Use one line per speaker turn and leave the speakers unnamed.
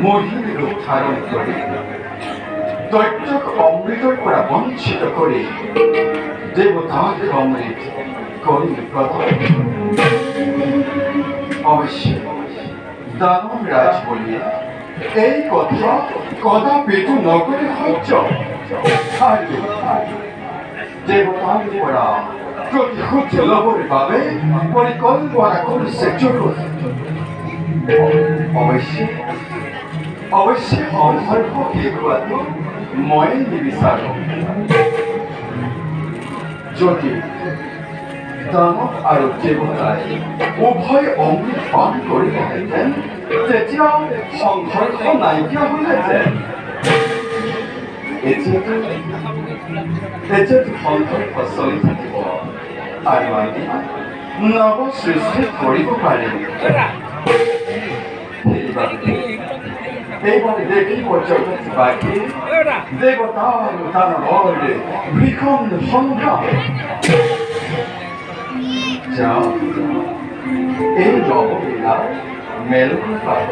মহিম রূপ ধারণ করে দৈত্যক অমৃতর করা বঞ্চিত করে দেবতাকে অমৃত করেন প্রদান। অবশ্য দানব রাজ বলিয়ে এই কথা কদাপিটু নগরে হচ্ছ। দেবতাকে করা প্রতিহুত লোভের ভাবে পরিকল্পনা করছে জগৎ। অবশ্যই অধর্ম কেবল ময়ে নিবিচার। যদি দানব আৰু দেৱতাই উভয় অমৃত পান কৰিলেহেঁতেন তেতিয়া সংঘৰ্ষ নাইকিয়া হ'লহেঁতেন। এতিয়াতো সংঘৰ্ষ চলি থাকিব আৰু আমি নৱ সৃষ্টি কৰিব পাৰিম। এইবারে দেখি পর্যটক বাকি দেবতা আৰু দানৱৰ ভীষণ সংগ্ৰাম। যাও এই নবলীলার মেলঘর পাঠ।